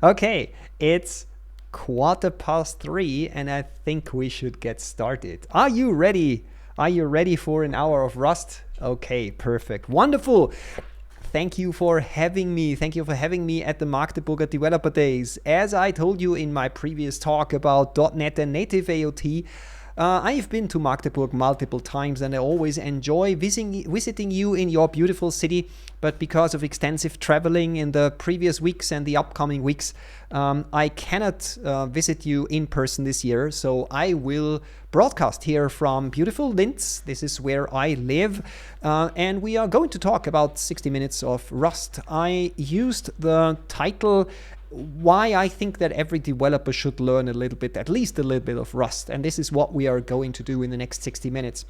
Okay, it's 3:15 and I think we should get started. Are you ready? Are you ready for an hour of Rust? Okay, perfect. Wonderful. Thank you for having me. Thank you for having me at the Magdeburger Developer Days. As I told you in my previous talk about .NET and native AOT, I've been to Magdeburg multiple times and I always enjoy visiting you in your beautiful city. But because of extensive traveling in the previous weeks and the upcoming weeks, I cannot visit you in person this year. So I will broadcast here from beautiful Linz. This is where I live. And we are going to talk about 60 minutes of Rust. I used the title why I think that every developer should learn a little bit, at least a little bit of Rust. And this is what we are going to do in the next 60 minutes.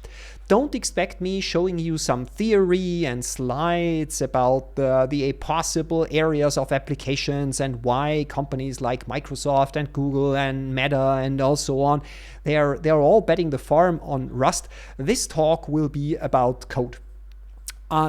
Don't expect me showing you some theory and slides about the possible areas of applications and why companies like Microsoft and Google and Meta and also on, they're all betting the farm on Rust. This talk will be about code.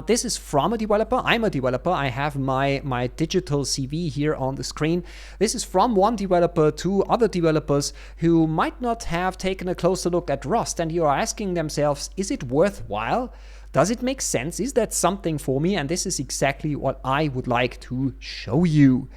This is from a developer. I'm a developer. I have my digital CV here on the screen. This is from one developer to other developers who might not have taken a closer look at Rust, and you are asking themselves, is it worthwhile? Does it make sense? Is that something for me? And this is exactly what I would like to show you.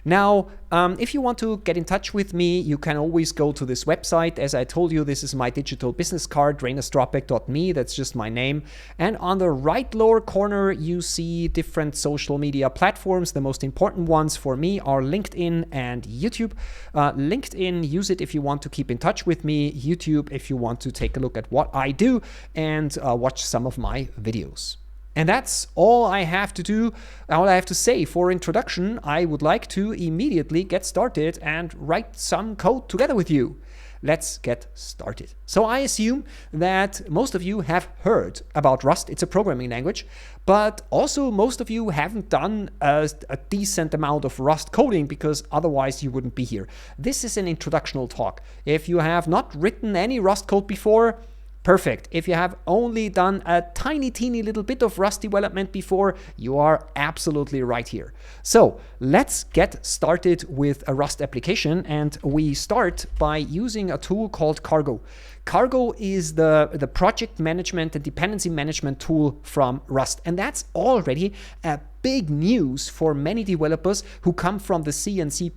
Now, if you want to get in touch with me, you can always go to this website. As I told you, this is my digital business card, rainerstropek.me. That's just my name. And on the right lower corner, you see different social media platforms. The most important ones for me are LinkedIn and YouTube. LinkedIn, use it if you want to keep in touch with me. YouTube, if you want to take a look at what I do and watch some of my videos. And that's all I have to do, all I have to say for introduction. I would like to immediately get started and write some code together with you. Let's get started. So I assume that most of you have heard about Rust. It's a programming language, but also most of you haven't done a decent amount of Rust coding because otherwise you wouldn't be here. This is an introductional talk. If you have not written any Rust code before, perfect. If you have only done a tiny, teeny little bit of Rust development before, you are absolutely right here. So let's get started with a Rust application, and we start by using a tool called Cargo. Cargo is the project management and dependency management tool from Rust, and that's already a big news for many developers who come from the C and C++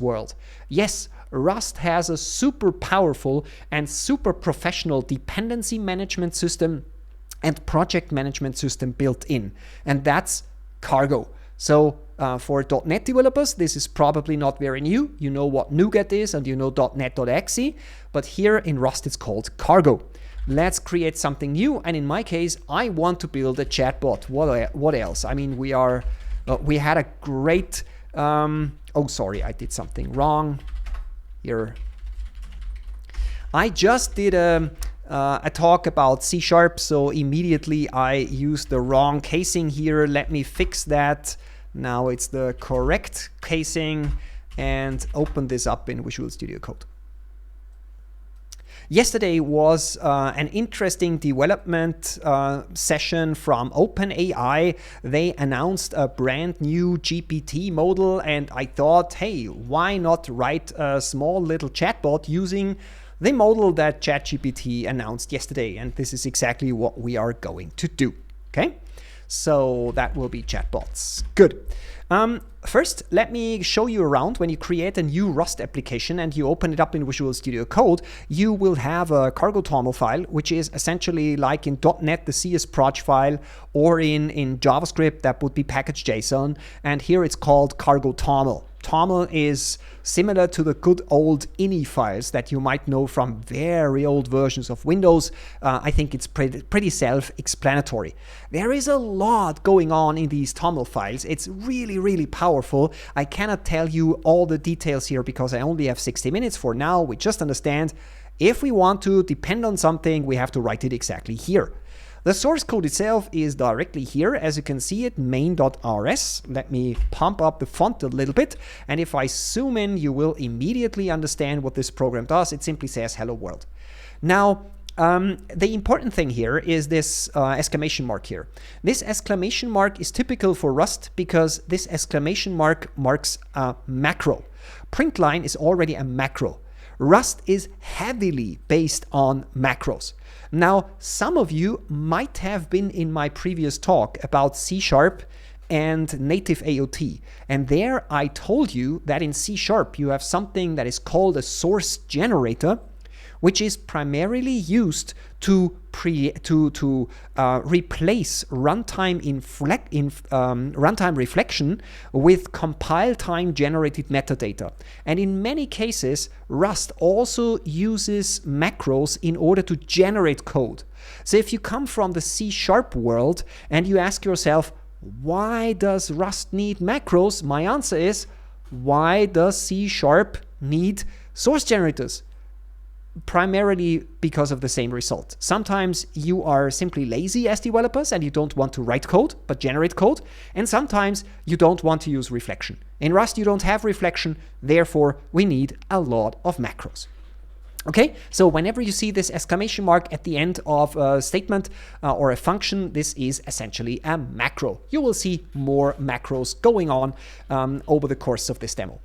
world. Yes, Rust has a super powerful and super professional dependency management system and project management system built in, and that's Cargo. So for .NET developers, this is probably not very new. You know what NuGet is and you know .NET.exe, but here in Rust it's called Cargo. Let's create something new, and in my case, I want to build a chatbot. What else? I mean, we had a great, oh sorry, I did something wrong. Here. I just did a talk about C#, so immediately I used the wrong casing here. Let me fix that. Now it's the correct casing and open this up in Visual Studio Code. Yesterday was an interesting development session from OpenAI. They announced a brand new GPT model, and I thought, hey, why not write a small little chatbot using the model that ChatGPT announced yesterday? And this is exactly what we are going to do. Okay, so that will be chatbots. Good. First, let me show you around. When you create a new Rust application and you open it up in Visual Studio Code, you will have a cargo toml file, which is essentially like in .NET, the CS_proj file, or in JavaScript, that would be package.json. And here it's called cargo toml. toml is similar to the good old ini files that you might know from very old versions of Windows. I think it's pretty self-explanatory. There is a lot going on in these toml files. It's really, really powerful. I cannot tell you all the details here because I only have 60 minutes for now. We just understand if we want to depend on something, we have to write it exactly here. The source code itself is directly here. As you can see it, main.rs. Let me pump up the font a little bit. And if I zoom in, you will immediately understand what this program does. It simply says hello world. Now, The important thing here is this exclamation mark here. This exclamation mark is typical for Rust because this exclamation mark marks a macro. Print line is already a macro. Rust is heavily based on macros. Now, some of you might have been in my previous talk about C# and native AOT. And there I told you that in C# you have something that is called a source generator, which is primarily used to replace runtime reflection with compile time generated metadata. And in many cases, Rust also uses macros in order to generate code. So if you come from the C# world and you ask yourself, why does Rust need macros? My answer is, why does C# need source generators? Primarily because of the same result. Sometimes you are simply lazy as developers and you don't want to write code, but generate code. And sometimes you don't want to use reflection. In Rust, you don't have reflection. Therefore, we need a lot of macros. Okay, so whenever you see this exclamation mark at the end of a statement or a function, this is essentially a macro. You will see more macros going on over the course of this demo.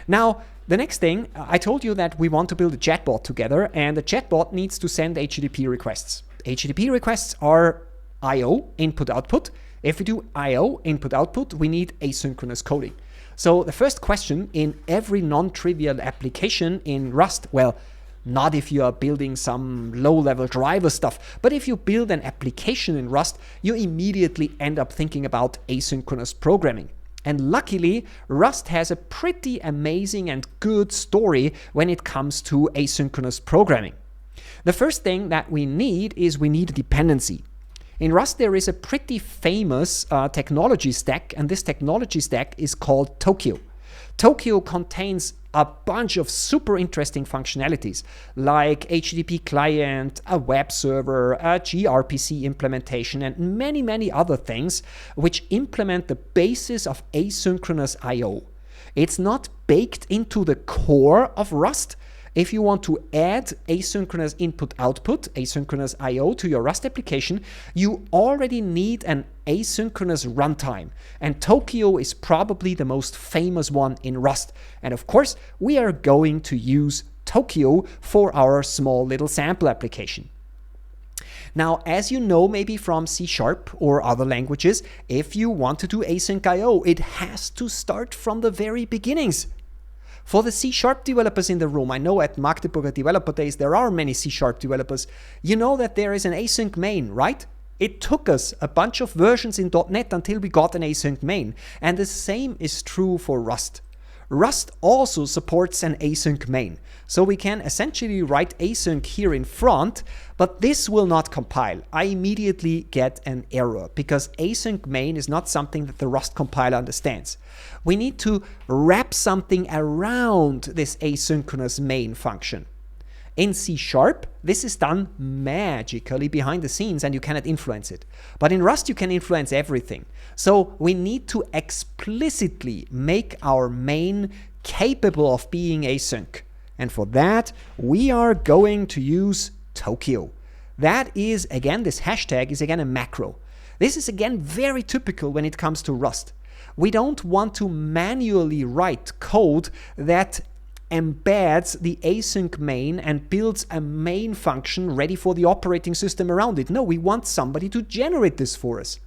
Now, the next thing, I told you that we want to build a chatbot together, and the chatbot needs to send HTTP requests. HTTP requests are I/O, input-output. If we do I/O, input-output, we need asynchronous coding. So the first question in every non-trivial application in Rust, well, not if you are building some low-level driver stuff, but if you build an application in Rust, you immediately end up thinking about asynchronous programming. And luckily, Rust has a pretty amazing and good story when it comes to asynchronous programming. The first thing that we need is we need a dependency. In Rust, there is a pretty famous technology stack, and this technology stack is called Tokio. Tokio contains a bunch of super interesting functionalities like HTTP client, a web server, a gRPC implementation, and many, many other things which implement the basis of asynchronous I/O. It's not baked into the core of Rust. If you want to add asynchronous input-output, asynchronous I/O to your Rust application, you already need an asynchronous runtime. And Tokio is probably the most famous one in Rust. And of course, we are going to use Tokio for our small little sample application. Now, as you know, maybe from C# or other languages, if you want to do Async IO, it has to start from the very beginnings. For the C# developers in the room, I know at Magdeburger Developer Days there are many C# developers. You know that there is an async main, right? It took us a bunch of versions in .NET until we got an async main. And the same is true for Rust. Rust also supports an async main. So we can essentially write async here in front, but this will not compile. I immediately get an error because async main is not something that the Rust compiler understands. We need to wrap something around this asynchronous main function. In C#, this is done magically behind the scenes and you cannot influence it. But in Rust, you can influence everything. So we need to explicitly make our main capable of being async. And for that, we are going to use Tokio. That is, again, this hashtag is again a macro. This is again very typical when it comes to Rust. We don't want to manually write code that embeds the async main and builds a main function ready for the operating system around it. No, we want somebody to generate this for us.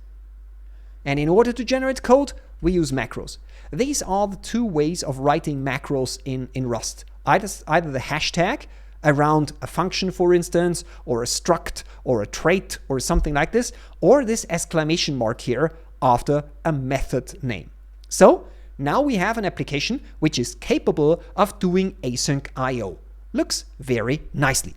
And in order to generate code, we use macros. These are the two ways of writing macros in Rust. Either the hashtag around a function, for instance, or a struct, or a trait, or something like this, or this exclamation mark here after a method name. So now we have an application which is capable of doing async IO. Looks very nicely.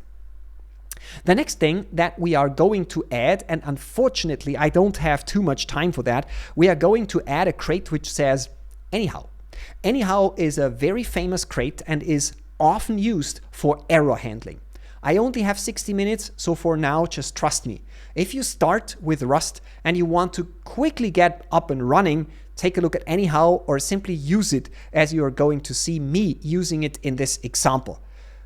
The next thing that we are going to add, and unfortunately I don't have too much time for that, we are going to add a crate which says anyhow. Anyhow is a very famous crate and is often used for error handling. I only have 60 minutes, so for now, just trust me. If you start with Rust and you want to quickly get up and running, take a look at anyhow or simply use it as you are going to see me using it in this example.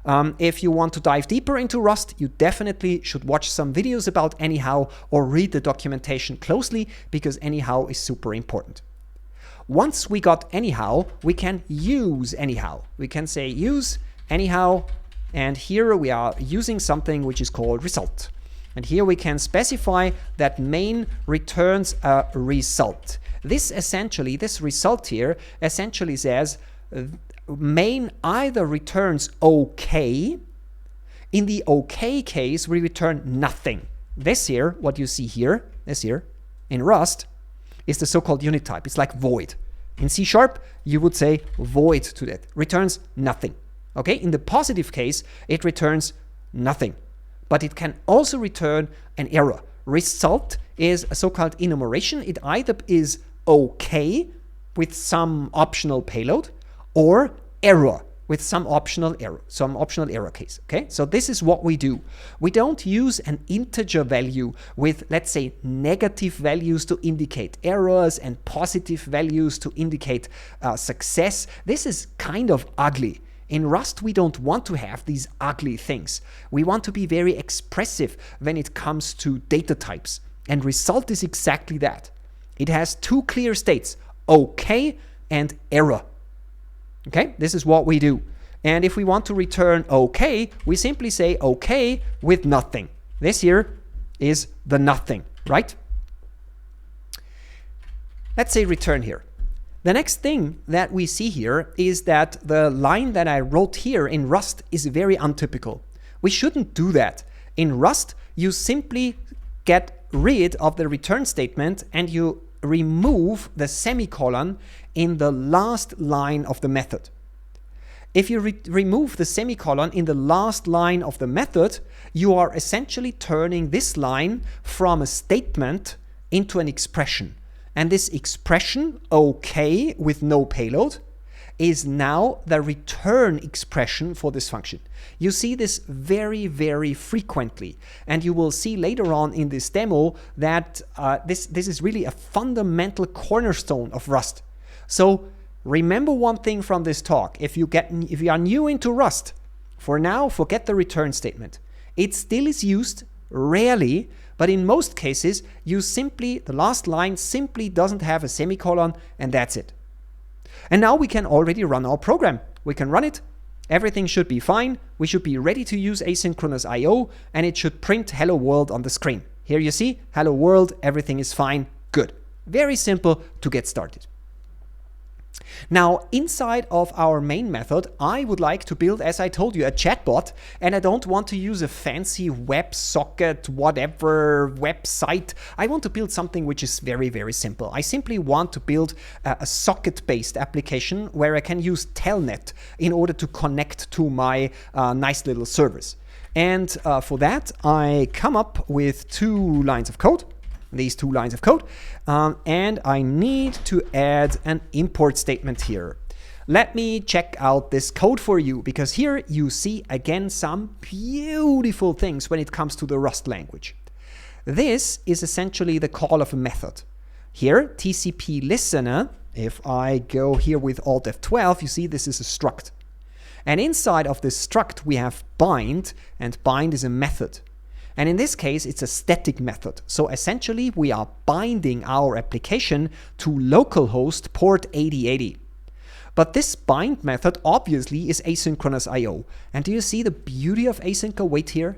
If you want to dive deeper into Rust, you definitely should watch some videos about anyhow or read the documentation closely, because anyhow is super important. Once we got anyhow, we can use anyhow. We can say use anyhow, and here we are using something which is called result. And here we can specify that main returns a result. This result here essentially says main either returns OK. In the OK case, we return nothing. This here, what you see here, in Rust, is the so-called unit type. It's like void. In C#, you would say void to that. Returns nothing. Okay? In the positive case, it returns nothing. But it can also return an error. Result is a so-called enumeration. It either is OK with some optional payload, or error with some optional error case. Okay, so this is what we do. We don't use an integer value with, let's say, negative values to indicate errors and positive values to indicate success. This is kind of ugly. In Rust, we don't want to have these ugly things. We want to be very expressive when it comes to data types. And result is exactly that. It has two clear states, OK and error. Okay, this is what we do. And if we want to return OK, we simply say OK with nothing. This here is the nothing, right? Let's say return here. The next thing that we see here is that the line that I wrote here in Rust is very untypical. We shouldn't do that. In Rust, you simply get rid of the return statement and you remove the semicolon in the last line of the method. If you remove the semicolon in the last line of the method, you are essentially turning this line from a statement into an expression. And this expression, OK with no payload, is now the return expression for this function. You see this very, very frequently. And you will see later on in this demo that this is really a fundamental cornerstone of Rust. So remember one thing from this talk. If you are new into Rust, for now, forget the return statement. It still is used rarely, but in most cases, the last line simply doesn't have a semicolon, and that's it. And now we can already run our program. We can run it. Everything should be fine. We should be ready to use asynchronous IO, and it should print hello world on the screen. Here you see, hello world, everything is fine, good. Very simple to get started. Now, inside of our main method, I would like to build, as I told you, a chatbot, and I don't want to use a fancy WebSocket, whatever website. I want to build something which is very, very simple. I simply want to build a socket-based application where I can use Telnet in order to connect to my nice little servers. And for that, I come up with two lines of code. These two lines of code, and I need to add an import statement here. Let me check out this code for you, because here you see again some beautiful things when it comes to the Rust language. This is essentially the call of a method. Here, TCP listener, if I go here with Alt F12, you see this is a struct. And inside of this struct we have bind, and bind is a method. And in this case, it's a static method. So essentially, we are binding our application to localhost port 8080. But this bind method obviously is asynchronous IO. And do you see the beauty of async await here?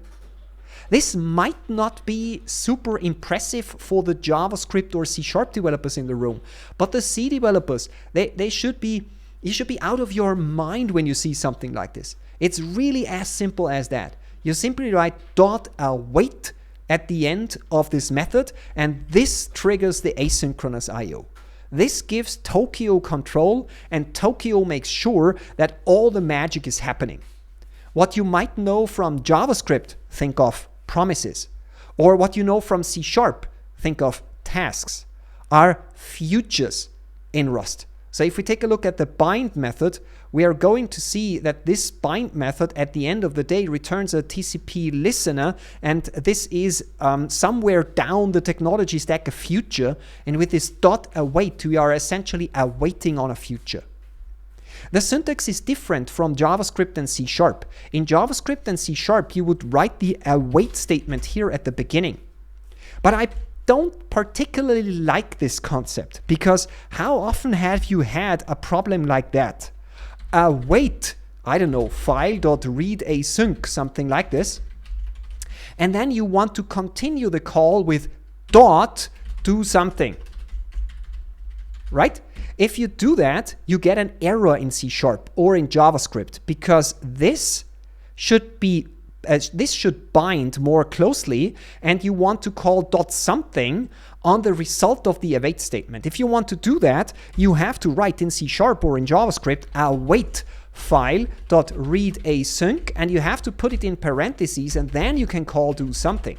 This might not be super impressive for the JavaScript or C# developers in the room, but the C developers, you should be out of your mind when you see something like this. It's really as simple as that. You simply write .await at the end of this method, and this triggers the asynchronous IO. This gives Tokio control, and Tokio makes sure that all the magic is happening. What you might know from JavaScript, think of promises, or what you know from C#, think of tasks, are futures in Rust. So if we take a look at the bind method, we are going to see that this bind method at the end of the day returns a TCP listener, and this is somewhere down the technology stack a future, and with this .await we are essentially awaiting on a future. The syntax is different from JavaScript and C#. In JavaScript and C#, you would write the await statement here at the beginning. But I don't particularly like this concept, because how often have you had a problem like that? Await, I don't know, file.read async, something like this. And then you want to continue the call with dot do something, right? If you do that, you get an error in C# or in JavaScript, because this should bind more closely, and you want to call dot something on the result of the await statement. If you want to do that, you have to write in C# or in JavaScript await file.read async, and you have to put it in parentheses, and then you can call do something.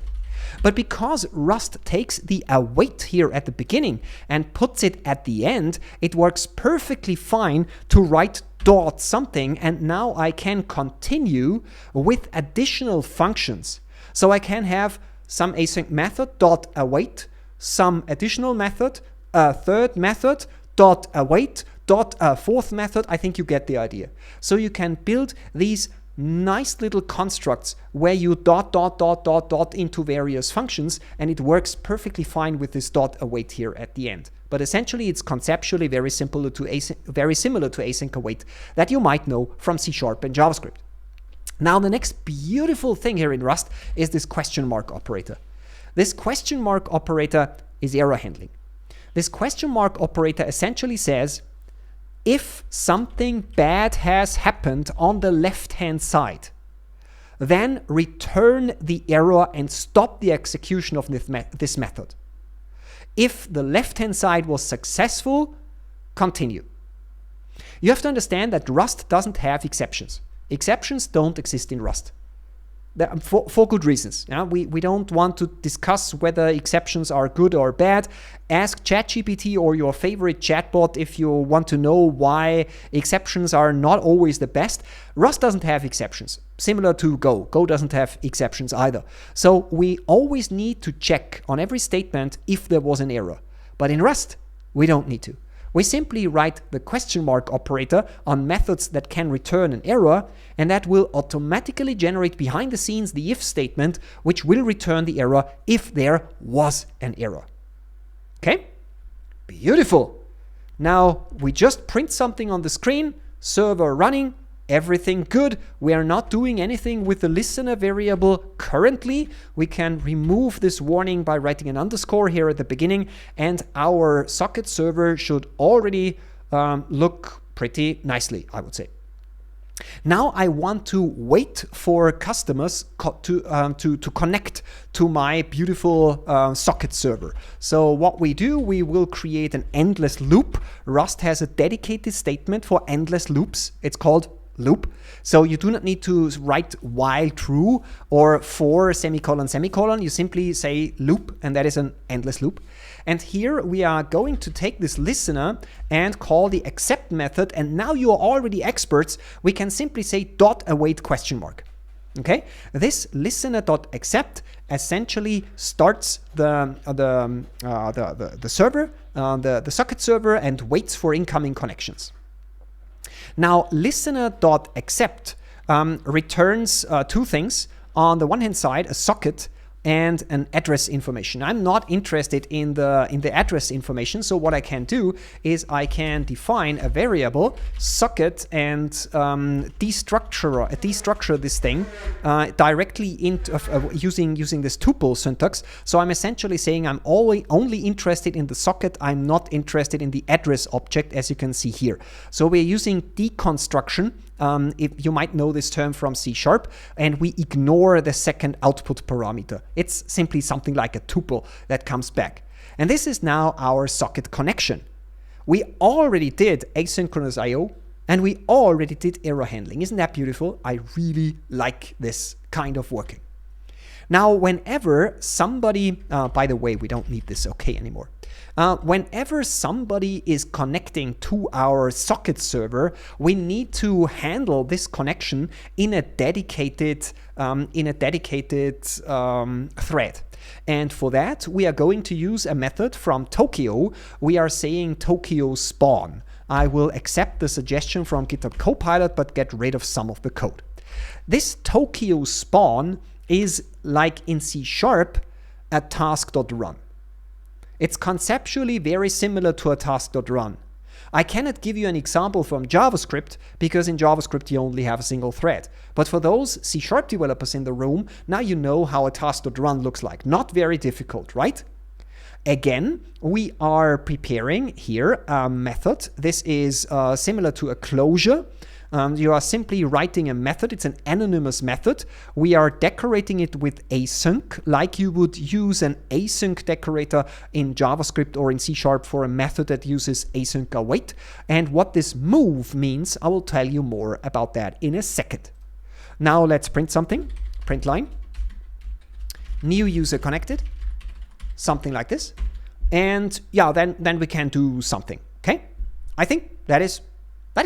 But because Rust takes the await here at the beginning and puts it at the end, it works perfectly fine to write dot something, and now I can continue with additional functions. So I can have some async method dot await, some additional method, a third method dot await, dot fourth method. I think you get the idea. So you can build these nice little constructs where you dot into various functions, and it works perfectly fine with this dot await here at the end. But essentially, it's conceptually very similar to async await that you might know from C# and JavaScript. Now, the next beautiful thing here in Rust is this question mark operator. This question mark operator is error handling. This question mark operator essentially says, if something bad has happened on the left-hand side, then return the error and stop the execution of this method. If the left-hand side was successful, continue. You have to understand that Rust doesn't have exceptions. Exceptions don't exist in Rust. For good reasons. Yeah? We don't want to discuss whether exceptions are good or bad. Ask ChatGPT or your favorite chatbot if you want to know why exceptions are not always the best. Rust doesn't have exceptions, similar to Go. Go doesn't have exceptions either. So we always need to check on every statement if there was an error. But in Rust, we don't need to. We simply write the question mark operator on methods that can return an error, and that will automatically generate behind the scenes the if statement, which will return the error if there was an error. Okay? Beautiful. Now we just print something on the screen, server running, everything good. We are not doing anything with the listener variable currently. We can remove this warning by writing an underscore here at the beginning, and our socket server should already look pretty nicely, I would say. Now I want to wait for customers to connect to my beautiful socket server. So what we do, we will create an endless loop. Rust has a dedicated statement for endless loops. It's called loop. So you do not need to write while true or for semicolon semicolon. You simply say loop, and that is an endless loop. And here we are going to take this listener and call the accept method. And now you are already experts. We can simply say dot await question mark. Okay, this listener.accept essentially starts the server, the socket server, and waits for incoming connections. Now, listener.accept returns two things. On the one hand side, a socket and an address information. I'm not interested in the address information, so what I can do is I can define a variable socket and destructure this thing directly into using this tuple syntax. So I'm essentially saying I'm only interested in the socket. I'm not interested in the address object, as you can see here. So we're using deconstruction. If you might know this term from C#, and we ignore the second output parameter. It's simply something like a tuple that comes back. And this is now our socket connection. We already did asynchronous IO, and we already did error handling. Isn't that beautiful? I really like this kind of working. Now, whenever somebody, by the way, we don't need this OK anymore. Whenever somebody is connecting to our socket server, we need to handle this connection in a dedicated thread. And for that, we are going to use a method from Tokio. We are saying Tokio spawn. I will accept the suggestion from GitHub Copilot, but get rid of some of the code. This Tokio spawn is like in C# a task.run. It's conceptually very similar to a task.run. I cannot give you an example from JavaScript because in JavaScript you only have a single thread. But for those C# developers in the room, now you know how a task.run looks like. Not very difficult, right? Again, we are preparing here a method. This is similar to a closure. You are simply writing a method. It's an anonymous method. We are decorating it with async, like you would use an async decorator in JavaScript or in C# for a method that uses async await. And what this move means, I will tell you more about that in a second. Now let's print something. Print line. New user connected. Something like this. And yeah, then we can do something. Okay? I think that is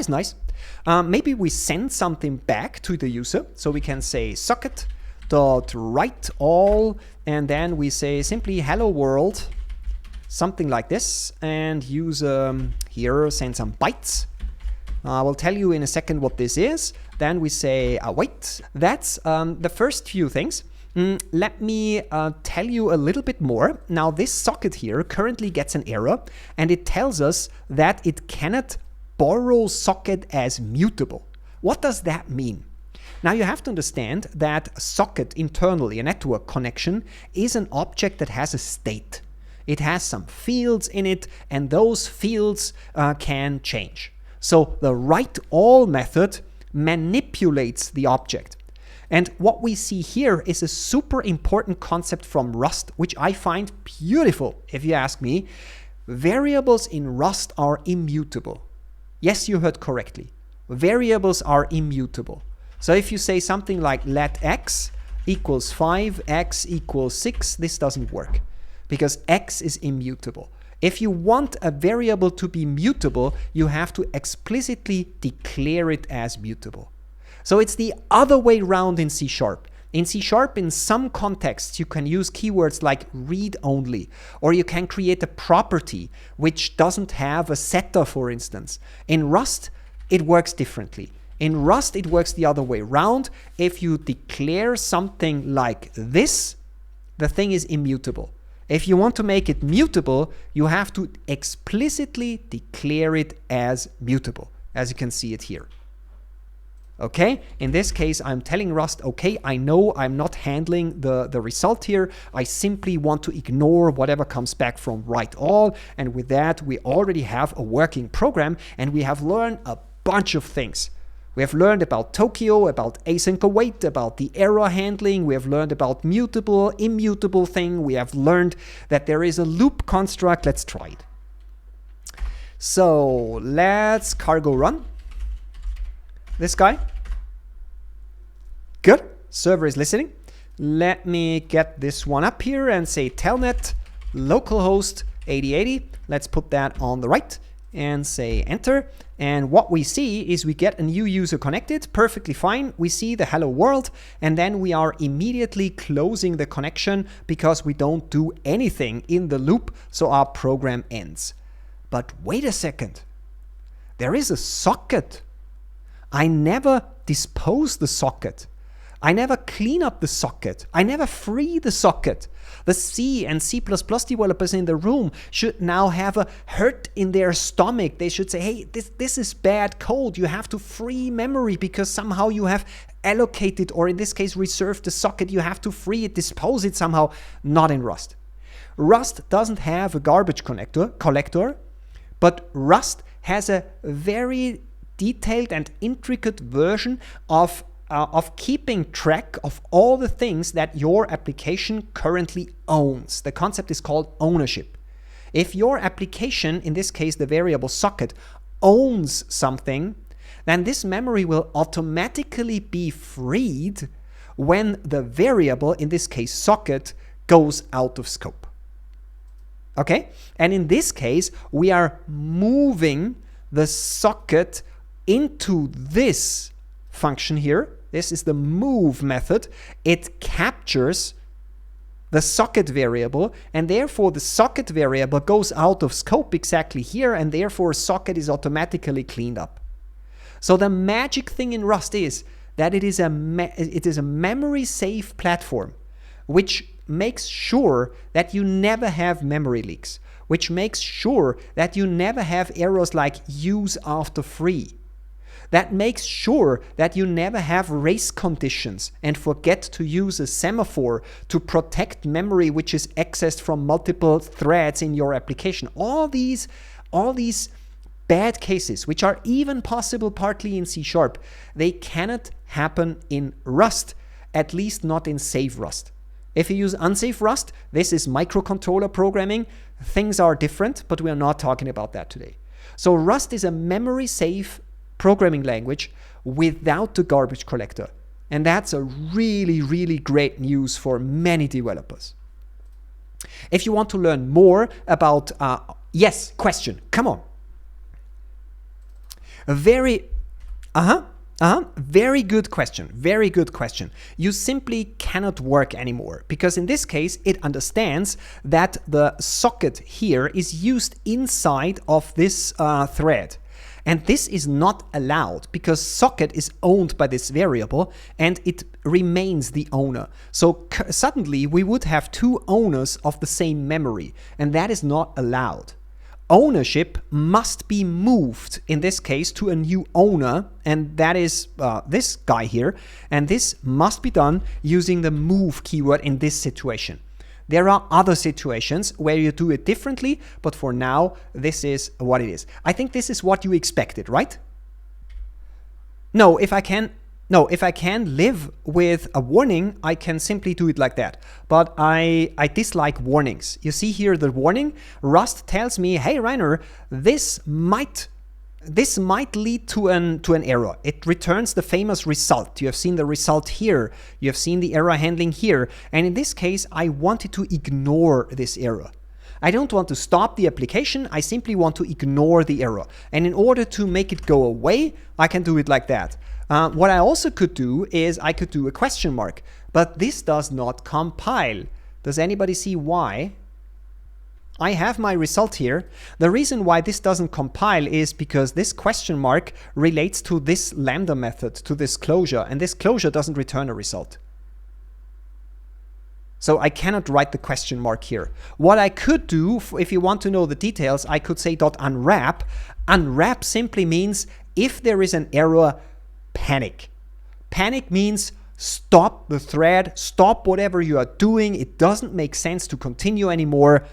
nice. Maybe we send something back to the user. So we can say socket.write all, and then we say simply hello world, something like this, and use here send some bytes. I will tell you in a second what this is. Then we say await. That's the first few things. Let me tell you a little bit more. Now this socket here currently gets an error, and it tells us that it cannot borrow socket as mutable. What does that mean? Now you have to understand that a socket internally, a network connection, is an object that has a state. It has some fields in it, and those fields can change. So the write all method manipulates the object. And what we see here is a super important concept from Rust, which I find beautiful, if you ask me. Variables in Rust are immutable. Yes, you heard correctly. Variables are immutable. So if you say something like let x equals 5, x equals 6, this doesn't work because x is immutable. If you want a variable to be mutable, you have to explicitly declare it as mutable. So it's the other way around in C#. In C#, in some contexts, you can use keywords like read-only, or you can create a property which doesn't have a setter, for instance. In Rust, it works differently. In Rust, it works the other way around. If you declare something like this, the thing is immutable. If you want to make it mutable, you have to explicitly declare it as mutable, as you can see it here. Okay, in this case, I'm telling Rust, okay, I know I'm not handling the result here. I simply want to ignore whatever comes back from write all. And with that, we already have a working program, and we have learned a bunch of things. We have learned about Tokio, about async await, about the error handling. We have learned about mutable, immutable thing. We have learned that there is a loop construct. Let's try it. So let's cargo run this guy. Good. Server is listening. Let me get this one up here and say telnet localhost 8080. Let's put that on the right and say enter. And what we see is we get a new user connected, perfectly fine. We see the hello world, and then we are immediately closing the connection because we don't do anything in the loop, so our program ends. But wait a second. There is a socket. I never dispose the socket. I never clean up the socket. I never free the socket. The C and C++ developers in the room should now have a hurt in their stomach. They should say, hey, this is bad code. You have to free memory because somehow you have allocated, or in this case, reserved the socket. You have to free it, dispose it somehow. Not in Rust. Rust doesn't have a garbage collector, but Rust has a very detailed and intricate version of keeping track of all the things that your application currently owns. The concept is called ownership. If your application, in this case the variable socket, owns something, then this memory will automatically be freed when the variable, in this case socket, goes out of scope. Okay? And in this case, we are moving the socket into this function here. This is the move method. It captures the socket variable, and therefore the socket variable goes out of scope exactly here, and therefore socket is automatically cleaned up. So the magic thing in Rust is that it is a memory safe platform, which makes sure that you never have memory leaks, which makes sure that you never have errors like use after free. That makes sure that you never have race conditions and forget to use a semaphore to protect memory which is accessed from multiple threads in your application. All these bad cases, which are even possible partly in C#, they cannot happen in Rust, at least not in safe Rust. If you use unsafe Rust, this is microcontroller programming. Things are different, but we are not talking about that today. So Rust is a memory safe programming language without the garbage collector. And that's a really, really great news for many developers. If you want to learn more about, yes, question, come on. Very good question. Very good question. You simply cannot work anymore because in this case, it understands that the socket here is used inside of this thread. And this is not allowed because socket is owned by this variable and it remains the owner. So suddenly we would have two owners of the same memory, and that is not allowed. Ownership must be moved, in this case, to a new owner, and that is this guy here. And this must be done using the move keyword in this situation. There are other situations where you do it differently, but for now, this is what it is. I think this is what you expected, right? No, if I can live with a warning, I can simply do it like that. But I dislike warnings. You see here the warning. Rust tells me, hey, Rainer, this might lead to an error. It returns the famous result. You have seen the result here. You have seen the error handling here. And in this case, I wanted to ignore this error. I don't want to stop the application. I simply want to ignore the error. And in order to make it go away, I can do it like that. What I also could do is I could do a question mark. But this does not compile. Does anybody see why? I have my result here. The reason why this doesn't compile is because this question mark relates to this lambda method, to this closure, and this closure doesn't return a result. So I cannot write the question mark here. What I could do, if you want to know the details, I could say .unwrap. Unwrap simply means if there is an error, panic. Panic means stop the thread, stop whatever you are doing. It doesn't make sense to continue anymore.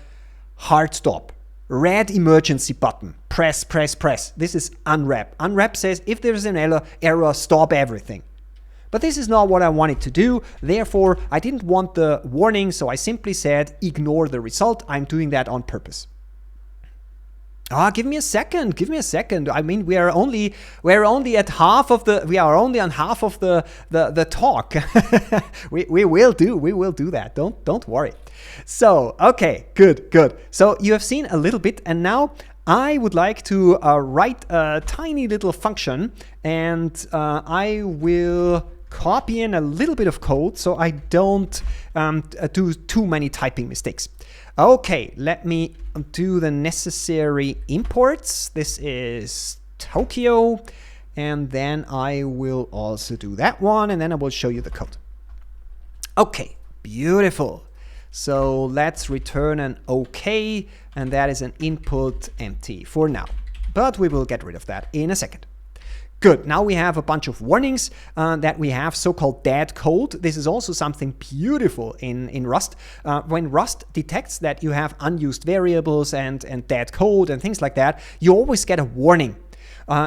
Hard stop. Red emergency button. Press, press, press. This is unwrap. Unwrap says if there is an error, stop everything. But this is not what I wanted to do. Therefore, I didn't want the warning, so I simply said ignore the result. I'm doing that on purpose. Give me a second. Give me a second. I mean, we're only at half of the. We are only on half of the talk. we will do that. Don't worry. So okay, good. So you have seen a little bit, and now I would like to write a tiny little function, and I will copy in a little bit of code so I don't do too many typing mistakes. Okay, let me do the necessary imports. This is Tokyo, and then I will also do that one, and then I will show you the code. Okay, beautiful. So let's return an OK, and that is an input empty for now. But we will get rid of that in a second. Good, now we have a bunch of warnings that we have so-called dead code. This is also something beautiful in Rust. When Rust detects that you have unused variables and dead code and things like that, you always get a warning.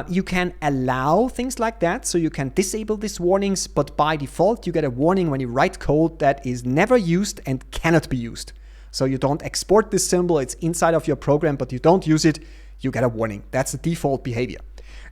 You can allow things like that, so you can disable these warnings, but by default you get a warning when you write code that is never used and cannot be used. So you don't export this symbol, it's inside of your program, but you don't use it, you get a warning. That's the default behavior.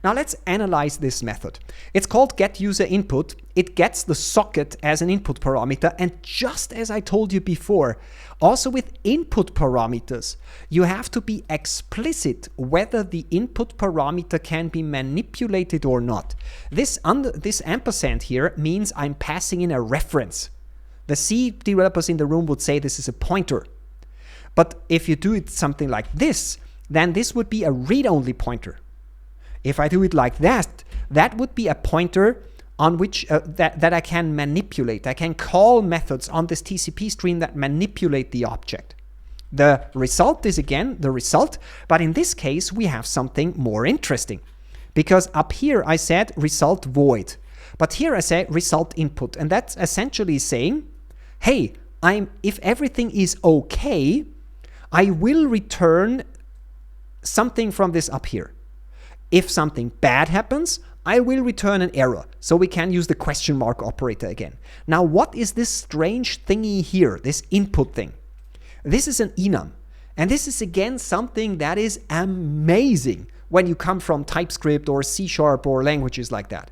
Now let's analyze this method. It's called getUserInput. It gets the socket as an input parameter, and just as I told you before, also with input parameters, you have to be explicit whether the input parameter can be manipulated or not. This ampersand here means I'm passing in a reference. The C developers in the room would say this is a pointer. But if you do it something like this, then this would be a read-only pointer. If I do it like that, that would be a pointer on which that I can manipulate. I can call methods on this TCP stream that manipulate the object. The result is again the result, but in this case we have something more interesting. Because up here I said result void, but here I say result input, and that's essentially saying, hey, if everything is okay, I will return something from this up here. If something bad happens, I will return an error. So we can use the question mark operator again. Now, what is this strange thingy here, this input thing? This is an enum. And this is again something that is amazing when you come from TypeScript or C# or languages like that.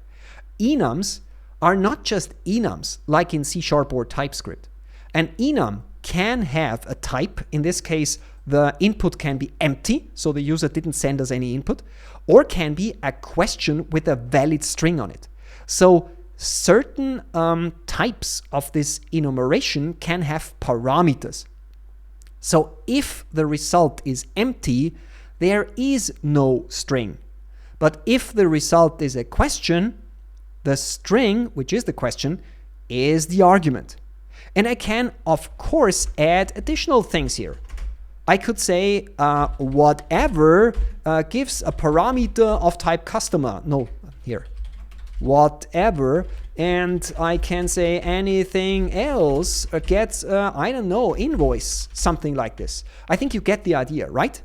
Enums are not just enums like in C# or TypeScript. An enum can have a type. In this case, the input can be empty, so the user didn't send us any input, or can be a question with a valid string on it. So certain types of this enumeration can have parameters. So if the result is empty, there is no string. But if the result is a question, the string, which is the question, is the argument. And I can, of course, add additional things here. I could say whatever gives a parameter of type customer. No, here. Whatever. And I can say anything else gets, I don't know, invoice, something like this. I think you get the idea, right?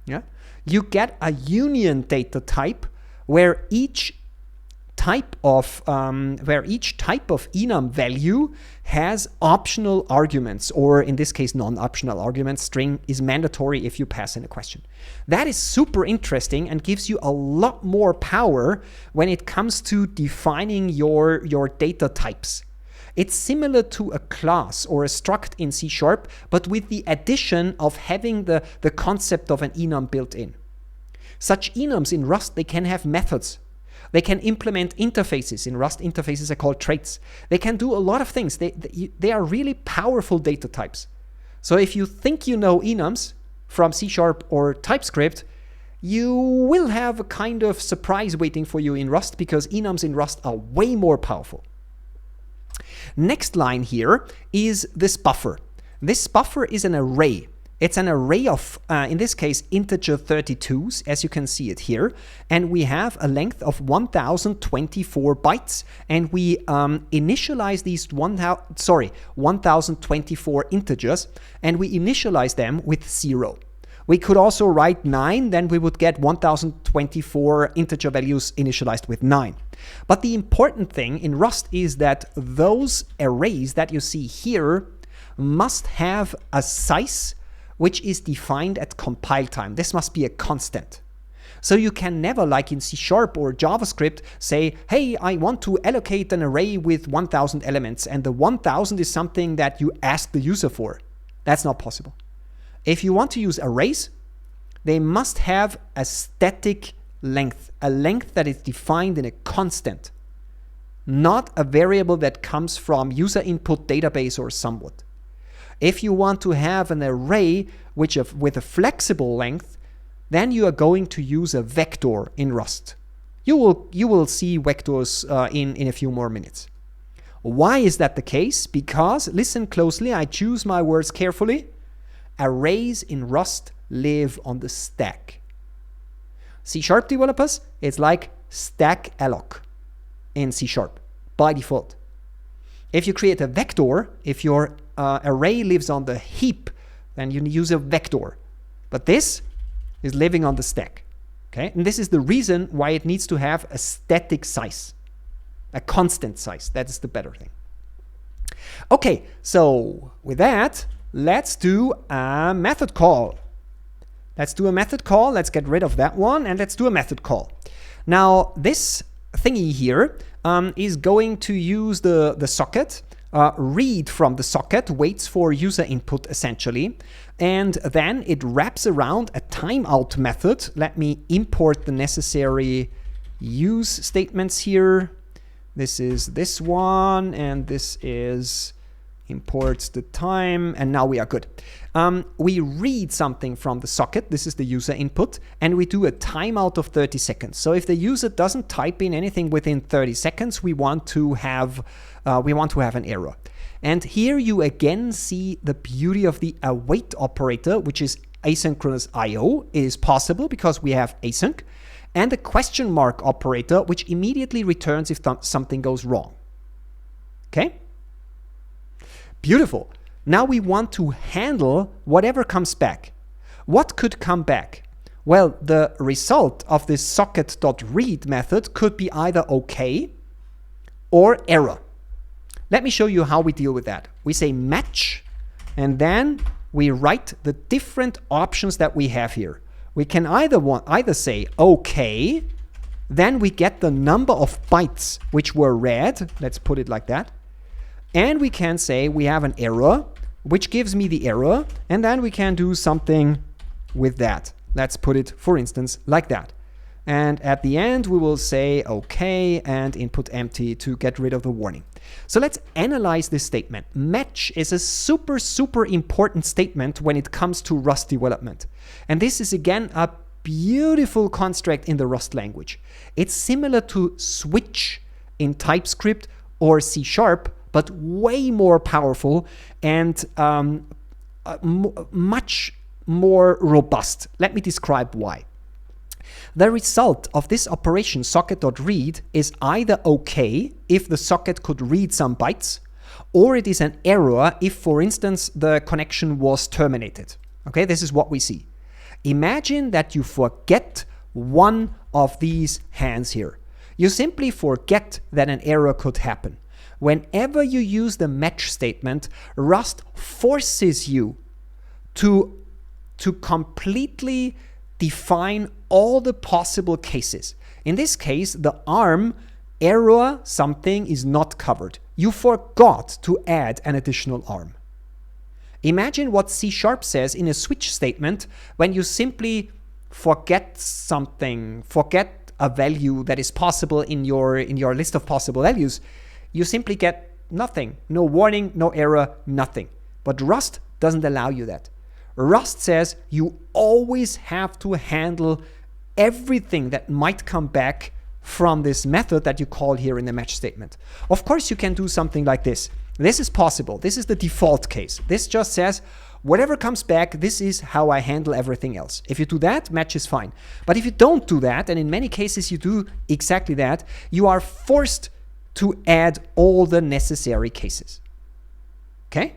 Yeah. You get a union data type where each type of enum value has optional arguments, or in this case non-optional arguments. String is mandatory if you pass in a question. That is super interesting and gives you a lot more power when it comes to defining your data types. It's similar to a class or a struct in C#, but with the addition of having the concept of an enum built in. Such enums in Rust, they can have methods. They can implement interfaces. In Rust, interfaces are called traits. They can do a lot of things. They are really powerful data types. So if you think you know enums from C# or TypeScript, you will have a kind of surprise waiting for you in Rust, because enums in Rust are way more powerful. Next line here is this buffer. This buffer is an array. It's an array of, in this case, integer 32s, as you can see it here. And we have a length of 1024 bytes. And we initialize these 1024 integers, and we initialize them with 0. We could also write 9, then we would get 1024 integer values initialized with 9. But the important thing in Rust is that those arrays that you see here must have a size which is defined at compile time. This must be a constant. So you can never, like in C# or JavaScript, say, hey, I want to allocate an array with 1000 elements, and the 1000 is something that you ask the user for. That's not possible. If you want to use arrays, they must have a static length, a length that is defined in a constant, not a variable that comes from user input, database, or somewhat. If you want to have an array with a flexible length, then you are going to use a vector in Rust. You will see vectors in a few more minutes. Why is that the case? Because, listen closely, I choose my words carefully. Arrays in Rust live on the stack. C# developers, it's like stack alloc in C# by default. If you create a vector, if your array lives on the heap, then you use a vector. But this is living on the stack. Okay? And this is the reason why it needs to have a static size, a constant size. That is the better thing. Okay, so with that, let's do a method call. Let's do a method call. Let's get rid of that one, and let's do a method call. Now, this thingy here is going to use the socket, read from the socket, waits for user input essentially, and then it wraps around a timeout method. Let me import the necessary use statements here. This is this one, and this is imports the time, and now we are good. We read something from the socket. This is the user input, and we do a timeout of 30 seconds. So if the user doesn't type in anything within 30 seconds, we want to have an error. And here you again see the beauty of the await operator, which is asynchronous IO. It is possible because we have async, and the question mark operator, which immediately returns if something goes wrong. Okay? Beautiful. Now we want to handle whatever comes back. What could come back? Well, the result of this socket.read method could be either OK or error. Let me show you how we deal with that. We say match, and then we write the different options that we have here. We can either say OK, then we get the number of bytes which were read. Let's put it like that. And we can say we have an error, which gives me the error, and then we can do something with that. Let's put it, for instance, like that. And at the end, we will say OK and input empty to get rid of the warning. So let's analyze this statement. Match is a super, super important statement when it comes to Rust development. And this is, again, a beautiful construct in the Rust language. It's similar to switch in TypeScript or C#, but way more powerful and much more robust. Let me describe why. The result of this operation, socket.read, is either OK if the socket could read some bytes, or it is an error if, for instance, the connection was terminated. Okay, this is what we see. Imagine that you forget one of these hands here. You simply forget that an error could happen. Whenever you use the match statement, Rust forces you to completely define all the possible cases. In this case, the arm error something is not covered. You forgot to add an additional arm. Imagine what C# says in a switch statement when you simply forget something, forget a value that is possible in your list of possible values. You simply get nothing, no warning, no error, nothing. But Rust doesn't allow you that. Rust says you always have to handle everything that might come back from this method that you call here in the match statement. Of course, you can do something like this. This is possible. This is the default case. This just says, whatever comes back, this is how I handle everything else. If you do that, match is fine. But if you don't do that, and in many cases you do exactly that, you are forced to add all the necessary cases. Okay?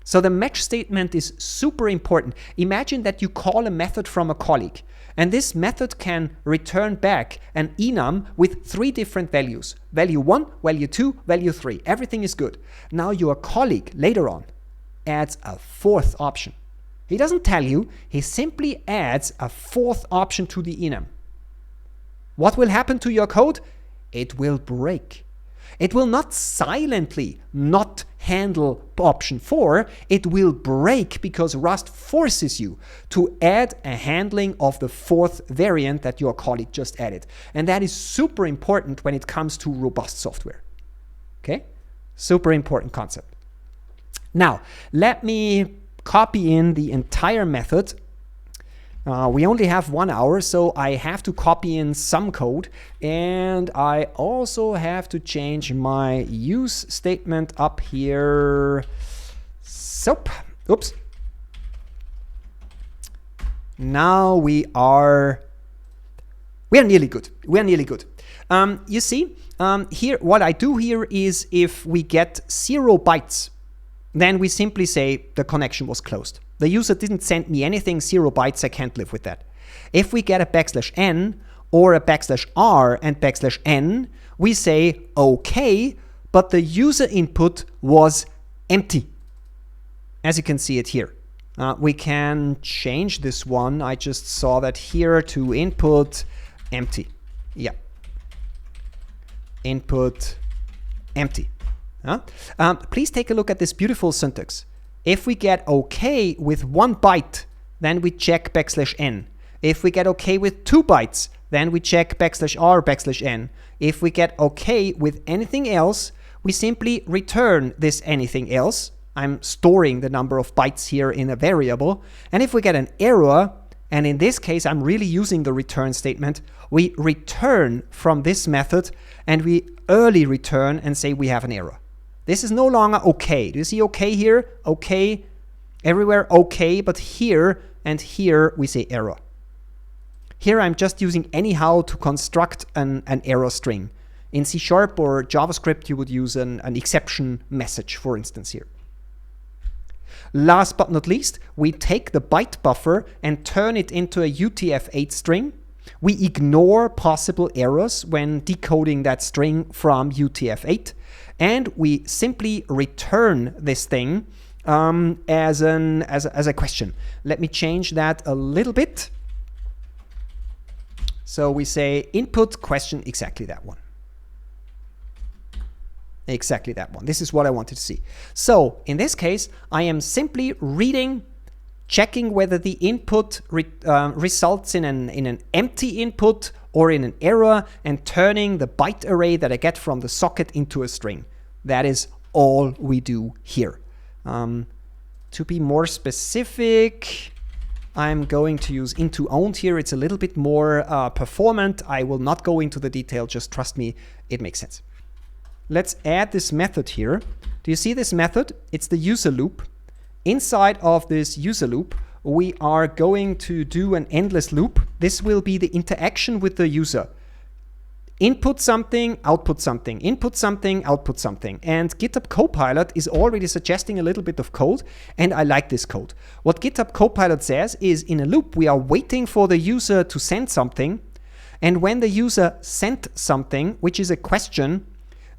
So the match statement is super important. Imagine that you call a method from a colleague, and this method can return back an enum with 3 different values. Value 1, value 2, value 3. Everything is good. Now your colleague later on adds a 4th option. He doesn't tell you, he simply adds a 4th option to the enum. What will happen to your code? It will break. It will not silently not handle option 4. It will break because Rust forces you to add a handling of the 4th variant that your colleague just added. And that is super important when it comes to robust software. Okay? Super important concept. Now, let me copy in the entire method. We only have 1 hour, so I have to copy in some code, and I also have to change my use statement up here. So, oops. Now we are nearly good. We are nearly good. You see, here what I do here is if we get 0 bytes, then we simply say the connection was closed. The user didn't send me anything, 0 bytes, I can't live with that. If we get a \n or a \r and \n, we say okay, but the user input was empty. As you can see it here. We can change this one. I just saw that here to input empty. Yeah. Input empty. Please take a look at this beautiful syntax. If we get OK with 1 byte, then we check \n. If we get OK with 2 bytes, then we check \r \n. If we get OK with anything else, we simply return this anything else. I'm storing the number of bytes here in a variable. And if we get an error, and in this case, I'm really using the return statement, we return from this method and we early return and say we have an error. This is no longer okay. Do you see okay here? Okay. Everywhere okay, but here and here we say error. Here I'm just using anyhow to construct an error string. In C# or JavaScript, you would use an exception message, for instance, here. Last but not least, we take the byte buffer and turn it into a UTF-8 string. We ignore possible errors when decoding that string from UTF-8, and we simply return this thing as a question. Let me change that a little bit. So we say input question, exactly that one. Exactly that one. This is what I wanted to see. So in this case, I am simply reading, checking whether the input results in an empty input or in an error, and turning the byte array that I get from the socket into a string. That is all we do here. To be more specific, I'm going to use into owned here. It's a little bit more performant. I will not go into the detail. Just trust me, it makes sense. Let's add this method here. Do you see this method? It's the user loop. Inside of this user loop, we are going to do an endless loop. This will be the interaction with the user. Input something, output something, input something, output something. And GitHub Copilot is already suggesting a little bit of code, and I like this code. What GitHub Copilot says is, in a loop, we are waiting for the user to send something. And when the user sent something, which is a question,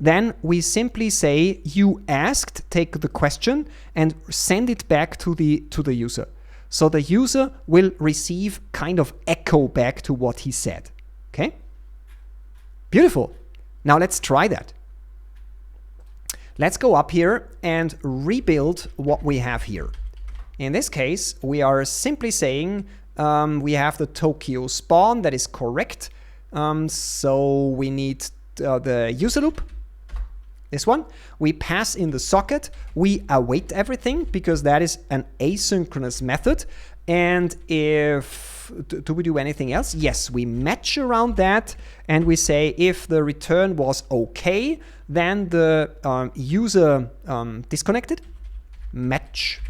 then we simply say, you asked, take the question, and send it back to the user. So the user will receive kind of echo back to what he said. Okay? Beautiful. Now let's try that. Let's go up here and rebuild what we have here. In this case, we are simply saying we have the Tokyo spawn, that is correct. So we need the user loop. This one, we pass in the socket, we await everything because that is an asynchronous method. And if, do we do anything else? Yes, we match around that and we say if the return was okay, then the user disconnected, match.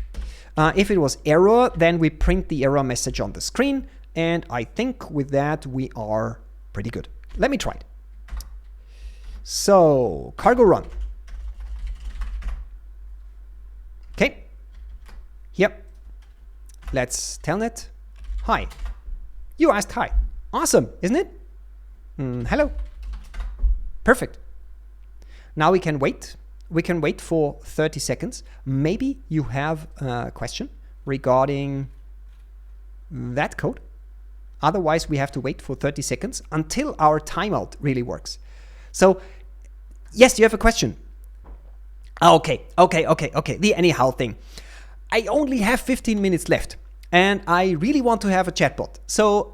If it was error, then we print the error message on the screen. And I think with that, we are pretty good. Let me try it. So, cargo run. Okay. Yep. Let's telnet. Hi. You asked hi. Awesome, isn't it? Hello. Perfect. Now we can wait. We can wait for 30 seconds. Maybe you have a question regarding that code. Otherwise, we have to wait for 30 seconds until our timeout really works. So, yes, you have a question. Okay. The anyhow thing. I only have 15 minutes left and I really want to have a chatbot. So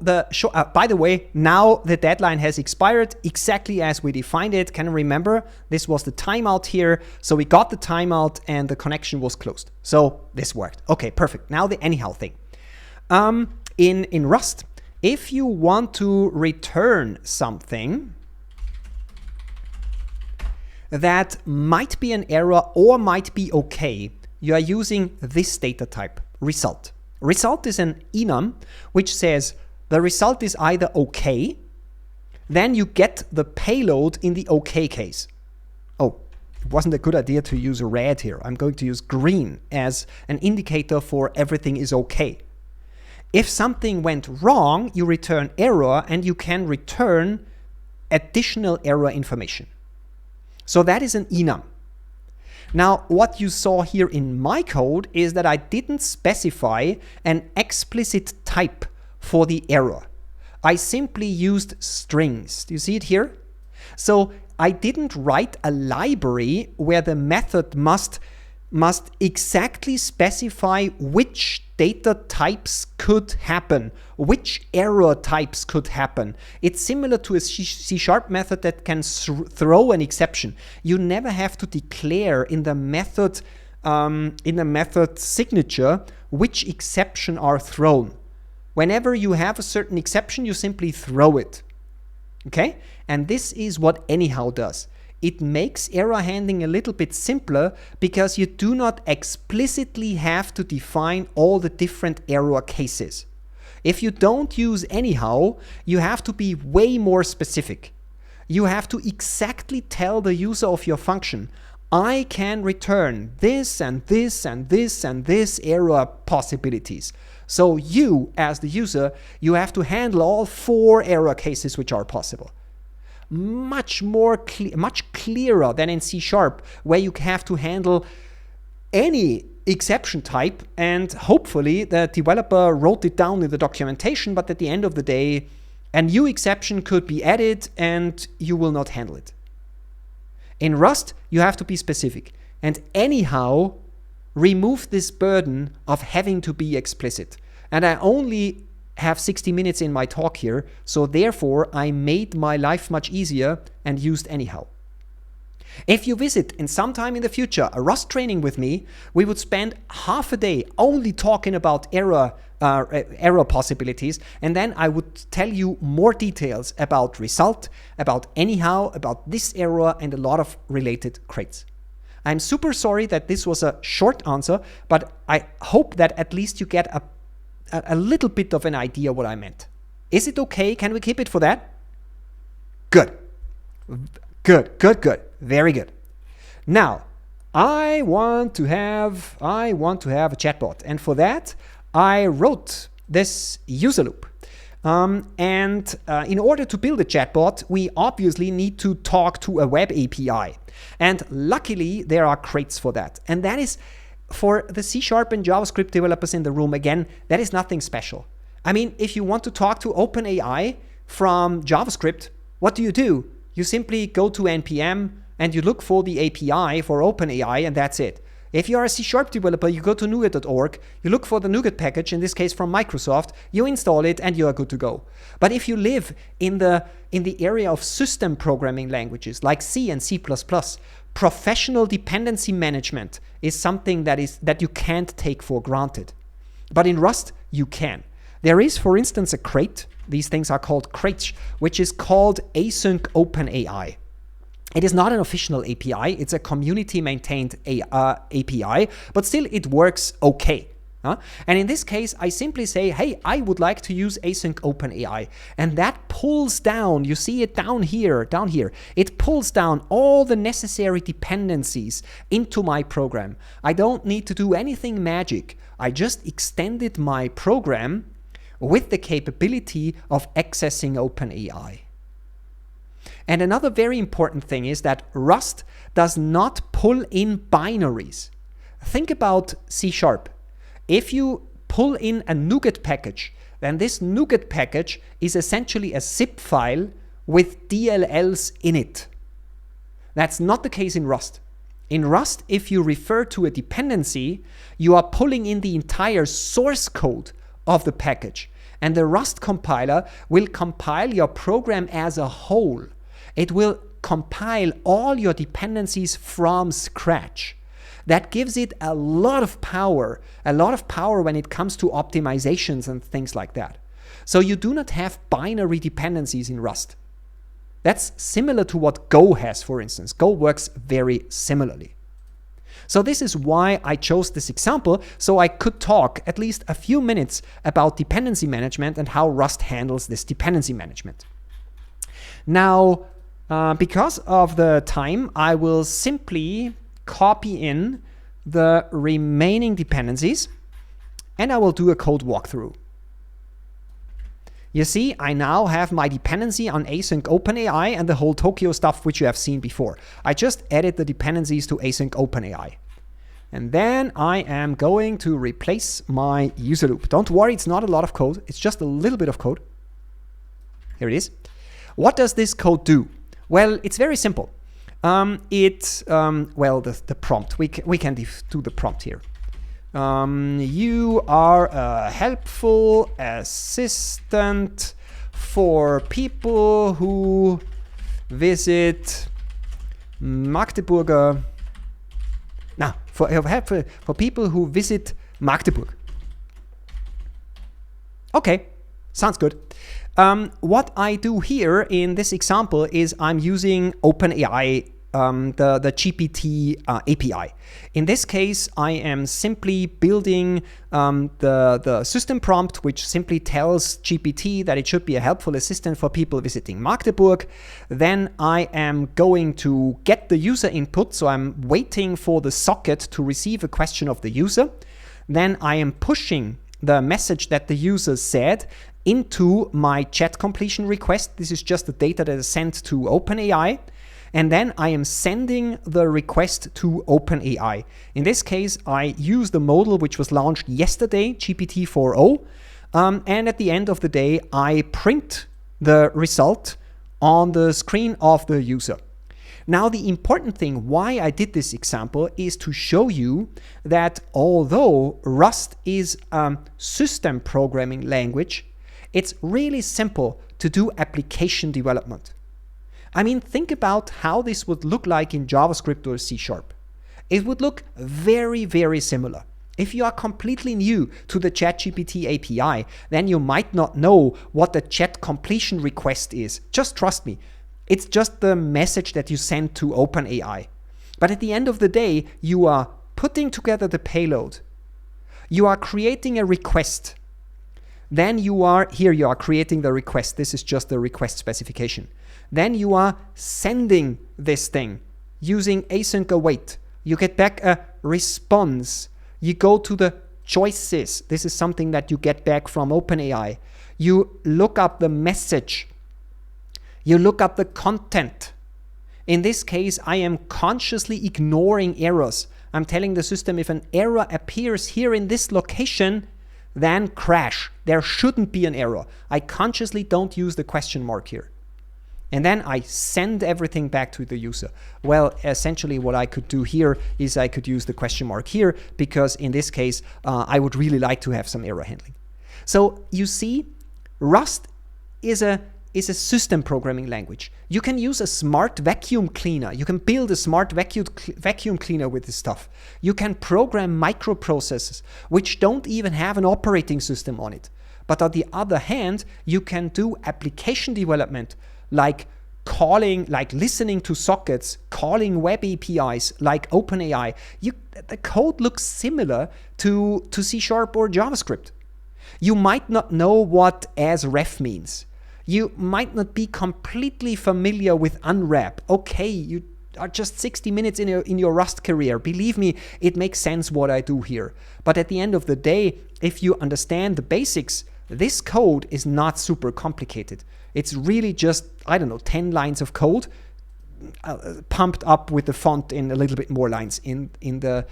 by the way, now the deadline has expired exactly as we defined it. Can you remember? This was the timeout here. So we got the timeout and the connection was closed. So this worked. Okay, perfect. Now the anyhow thing. In Rust, if you want to return something that might be an error or might be okay, you are using this data type, result. Result is an enum which says the result is either okay, then you get the payload in the okay case. Oh, it wasn't a good idea to use red here. I'm going to use green as an indicator for everything is okay. If something went wrong, you return error and you can return additional error information. So that is an enum. Now, what you saw here in my code is that I didn't specify an explicit type for the error. I simply used strings. Do you see it here? So I didn't write a library where the method must must exactly specify which data types could happen, which error types could happen. It's similar to a C# method that can throw an exception. You never have to declare in the method signature which exception are thrown. Whenever you have a certain exception, you simply throw it. Okay? And this is what anyhow does. It makes error handling a little bit simpler because you do not explicitly have to define all the different error cases. If you don't use anyhow, you have to be way more specific. You have to exactly tell the user of your function, I can return this and this and this and this error possibilities. So you, as the user, you have to handle all 4 error cases which are possible. Much clearer than in C#, where you have to handle any exception type, and hopefully the developer wrote it down in the documentation, but at the end of the day, a new exception could be added and you will not handle it. In Rust, you have to be specific, and anyhow remove this burden of having to be explicit. And I only have 60 minutes in my talk here, so therefore I made my life much easier and used anyhow. If you visit in some time in the future a Rust training with me, we would spend half a day only talking about error possibilities, and then I would tell you more details about result, about anyhow, about this error, and a lot of related crates. I'm super sorry that this was a short answer, but I hope that at least you get a little bit of an idea what I meant. Is it okay? Can we keep it for that? Good. Very good. Now, I want to have a chatbot, and for that, I wrote this user loop. In order to build a chatbot, we obviously need to talk to a web API. And luckily, there are crates for that. And that is, for the C# and JavaScript developers in the room, again, that is nothing special. I mean, if you want to talk to OpenAI from JavaScript, what do? You simply go to NPM and you look for the API for OpenAI, and that's it. If you are a C# developer, you go to NuGet.org, you look for the NuGet package, in this case from Microsoft, you install it, and you are good to go. But if you live in the area of system programming languages like C and C++, professional dependency management is something that you can't take for granted. But in Rust, you can. There is, for instance, a crate. These things are called crates, which is called Async OpenAI. It is not an official API. It's a community-maintained API, but still it works okay. And in this case, I simply say, hey, I would like to use Async OpenAI. And that pulls down, you see it down here. It pulls down all the necessary dependencies into my program. I don't need to do anything magic. I just extended my program with the capability of accessing OpenAI. And another very important thing is that Rust does not pull in binaries. Think about C#. If you pull in a NuGet package, then this NuGet package is essentially a zip file with DLLs in it. That's not the case in Rust. In Rust, if you refer to a dependency, you are pulling in the entire source code of the package. And the Rust compiler will compile your program as a whole. It will compile all your dependencies from scratch. That gives it a lot of power when it comes to optimizations and things like that. So you do not have binary dependencies in Rust. That's similar to what Go has, for instance. Go works very similarly. So this is why I chose this example, so I could talk at least a few minutes about dependency management and how Rust handles this dependency management. Now, because of the time, I will simply copy in the remaining dependencies and I will do a code walkthrough. You see, I now have my dependency on Async OpenAI and the whole Tokio stuff which you have seen before. I just added the dependencies to Async OpenAI. And then I am going to replace my user loop. Don't worry, it's not a lot of code. It's just a little bit of code. Here it is. What does this code do? Well, it's very simple. Well, the prompt, we can do the prompt here. You are a helpful assistant for people who visit Magdeburger. Now, for people who visit Magdeburg. Okay, sounds good. What I do here in this example is I'm using OpenAI, the GPT API. In this case, I am simply building the system prompt, which simply tells GPT that it should be a helpful assistant for people visiting Magdeburg. Then I am going to get the user input, so I'm waiting for the socket to receive a question of the user. Then I am pushing the message that the user said into my chat completion request. This is just the data that is sent to OpenAI. And then I am sending the request to OpenAI. In this case, I use the model which was launched yesterday, GPT-4o. And at the end of the day, I print the result on the screen of the user. Now, the important thing why I did this example is to show you that although Rust is a system programming language, it's really simple to do application development. I mean, think about how this would look like in JavaScript or C#. It would look very, very similar. If you are completely new to the ChatGPT API, then you might not know what the chat completion request is. Just trust me. It's just the message that you send to OpenAI. But at the end of the day, you are putting together the payload. You are creating a request. Then you are creating the request. This is just the request specification. Then you are sending this thing using async await. You get back a response. You go to the choices. This is something that you get back from OpenAI. You look up the message. You look up the content. In this case, I am consciously ignoring errors. I'm telling the system if an error appears here in this location, then crash. There shouldn't be an error. I consciously don't use the question mark here. And then I send everything back to the user. Well, essentially what I could do here is I could use the question mark here because in this case, I would really like to have some error handling. So you see, Rust is a system programming language. You can use a smart vacuum cleaner. You can build a smart vacuum cleaner with this stuff. You can program microprocessors which don't even have an operating system on it. But on the other hand, you can do application development like listening to sockets, calling web APIs like OpenAI. The code looks similar to C# or JavaScript. You might not know what asref means. You might not be completely familiar with unwrap. Okay, you are just 60 minutes in your Rust career. Believe me, it makes sense what I do here. But at the end of the day, if you understand the basics, this code is not super complicated. It's really just, 10 lines of code pumped up with the font in a little bit more lines in the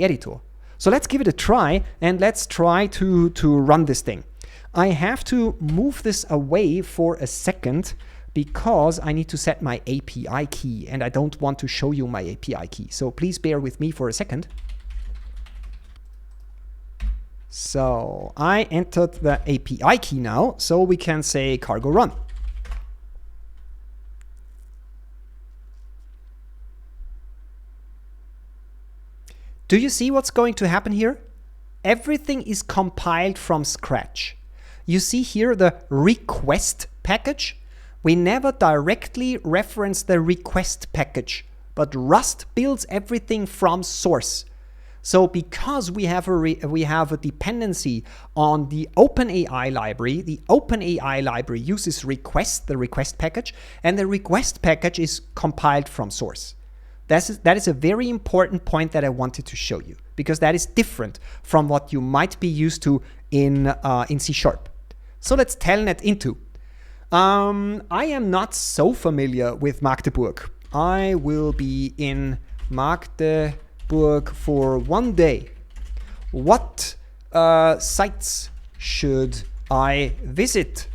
editor. So let's give it a try and let's try to run this thing. I have to move this away for a second because I need to set my API key and I don't want to show you my API key. So please bear with me for a second. So I entered the API key now, so we can say cargo run. Do you see what's going to happen here? Everything is compiled from scratch. You see here the request package. We never directly reference the request package, but Rust builds everything from source. So because we have a dependency on the OpenAI library, the OpenAI library uses request, the request package, and the request package is compiled from source. That is a very important point that I wanted to show you, because that is different from what you might be used to in C#. So let's telnet into. I am not so familiar with Magdeburg. I will be in Magdeburg for one day. What sites should I visit?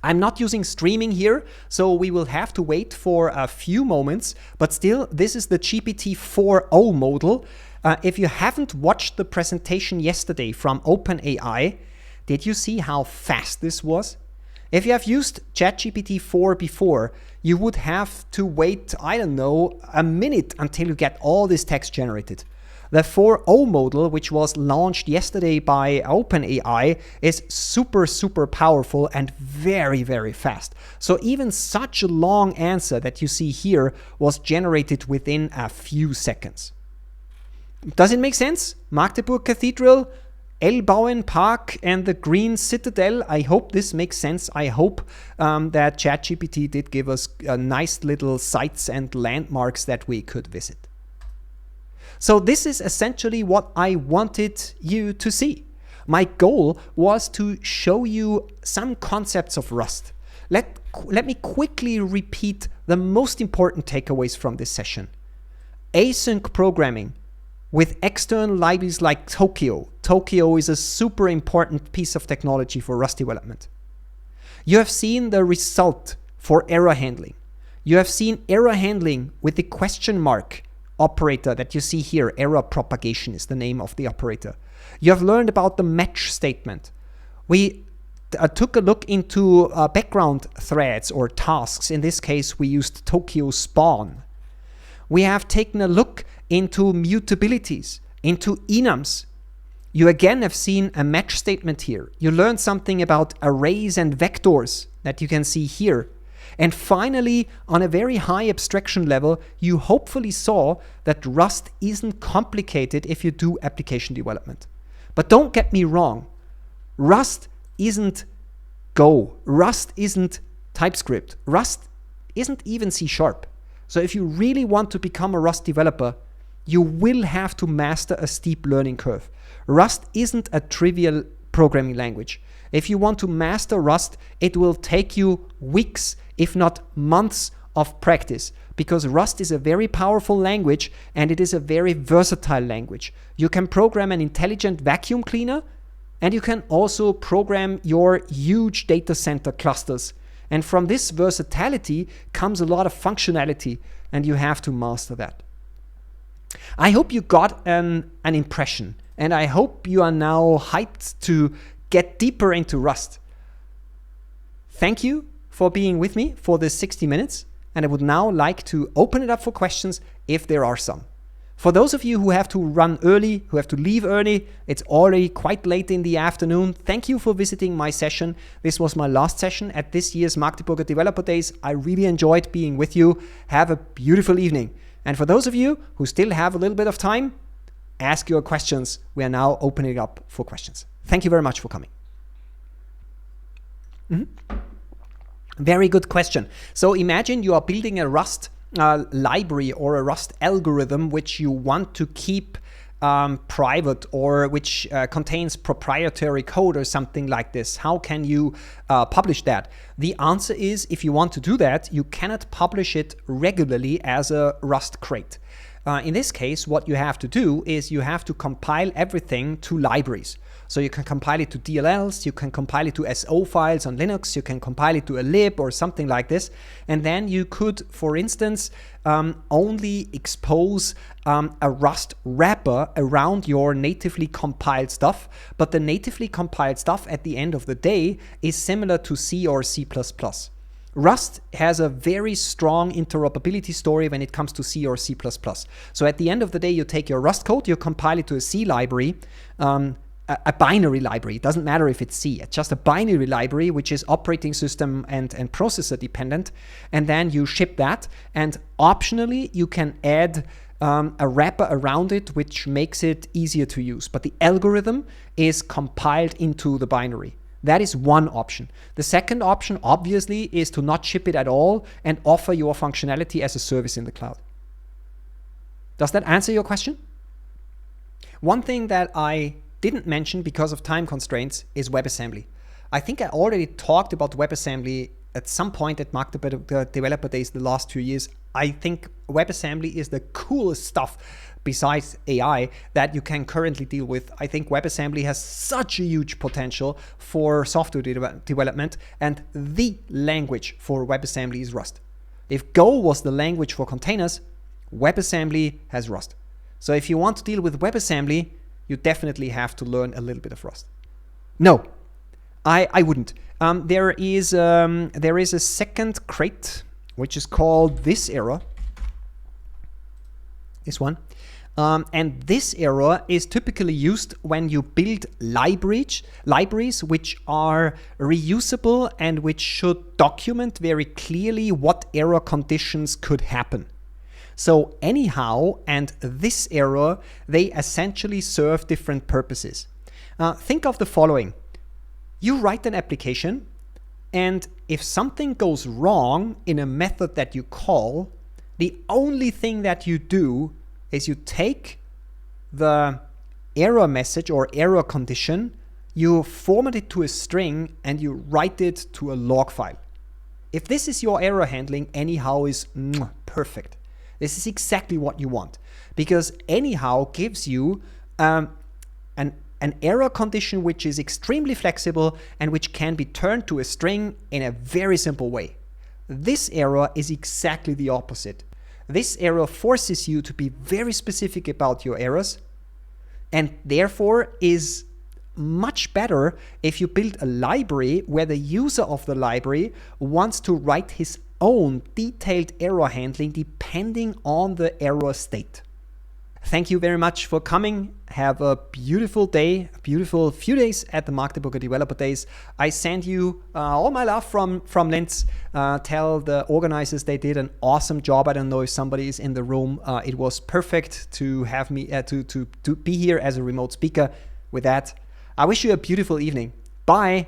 I'm not using streaming here, so we will have to wait for a few moments, but still, this is the GPT-4o model. If you haven't watched the presentation yesterday from OpenAI, did you see how fast this was? If you have used ChatGPT-4 before, you would have to wait, I don't know, a minute until you get all this text generated. The 4o model, which was launched yesterday by OpenAI, is super, super powerful and very, very fast. So even such a long answer that you see here was generated within a few seconds. Does it make sense? Magdeburg Cathedral, Elbauen Park, and the Green Citadel. I hope this makes sense. I hope that ChatGPT did give us nice little sites and landmarks that we could visit. So this is essentially what I wanted you to see. My goal was to show you some concepts of Rust. Let me quickly repeat the most important takeaways from this session. Async programming with external libraries like Tokio. Tokio is a super important piece of technology for Rust development. You have seen the result for error handling. You have seen error handling with the question mark operator that you see here. Error propagation is the name of the operator. You have learned about the match statement. We took a look into background threads or tasks. In this case, we used Tokio spawn. We have taken a look into mutabilities, into enums. You again have seen a match statement here. You learned something about arrays and vectors that you can see here. And finally, on a very high abstraction level, you hopefully saw that Rust isn't complicated if you do application development. But don't get me wrong, Rust isn't Go. Rust isn't TypeScript. Rust isn't even C#. So if you really want to become a Rust developer, you will have to master a steep learning curve. Rust isn't a trivial programming language. If you want to master Rust, it will take you weeks, if not months of practice, because Rust is a very powerful language and it is a very versatile language. You can program an intelligent vacuum cleaner and you can also program your huge data center clusters. And from this versatility comes a lot of functionality and you have to master that. I hope you got an impression and I hope you are now hyped to get deeper into Rust. Thank you for being with me for this 60 minutes, and I would now like to open it up for questions if there are some. For those of you who have to run early, who have to leave early, it's already quite late in the afternoon. Thank you for visiting my session. This was my last session at this year's Magdeburger Developer Days. I really enjoyed being with you. Have a beautiful evening. And for those of you who still have a little bit of time, ask your questions. We are now opening up for questions. Thank you very much for coming. Very good question. So imagine you are building a Rust library or a Rust algorithm which you want to keep private or which contains proprietary code or something like this. How can you publish that? The answer is, if you want to do that, you cannot publish it regularly as a Rust crate. In this case, what you have to do is you have to compile everything to libraries. So you can compile it to DLLs, you can compile it to SO files on Linux, you can compile it to a lib or something like this. And then you could, for instance, only expose a Rust wrapper around your natively compiled stuff. But the natively compiled stuff at the end of the day is similar to C or C++. Rust has a very strong interoperability story when it comes to C or C++. So at the end of the day, you take your Rust code, you compile it to a C library, a binary library. It doesn't matter if it's C. It's just a binary library, which is operating system and processor dependent. And then you ship that. And optionally, you can add a wrapper around it, which makes it easier to use. But the algorithm is compiled into the binary. That is one option. The second option, obviously, is to not ship it at all and offer your functionality as a service in the cloud. Does that answer your question? One thing that I didn't mention because of time constraints is WebAssembly. I think I already talked about WebAssembly at some point at Magdeburger Developer Days the last 2 years. I think WebAssembly is the coolest stuff besides AI that you can currently deal with. I think WebAssembly has such a huge potential for software development, and the language for WebAssembly is Rust. If Go was the language for containers, WebAssembly has Rust. So if you want to deal with WebAssembly, you definitely have to learn a little bit of Rust. No, I wouldn't. There is a second crate, which is called this error. This one. And this error is typically used when you build libraries which are reusable and which should document very clearly what error conditions could happen. So anyhow, and this error, they essentially serve different purposes. Think of the following. You write an application, and if something goes wrong in a method that you call, the only thing that you do is you take the error message or error condition, you format it to a string, and you write it to a log file. If this is your error handling, anyhow is perfect. This is exactly what you want, because anyhow gives you an error condition which is extremely flexible and which can be turned to a string in a very simple way. This error is exactly the opposite. This error forces you to be very specific about your errors, and therefore is much better if you build a library where the user of the library wants to write his own detailed error handling depending on the error state. Thank you very much for coming. Have a beautiful day, a beautiful few days at the Magdeburger Developer Days. I send you all my love from Linz. Tell the organizers they did an awesome job. I don't know if somebody is in the room. It was perfect to have me to be here as a remote speaker. With that, I wish you a beautiful evening. Bye.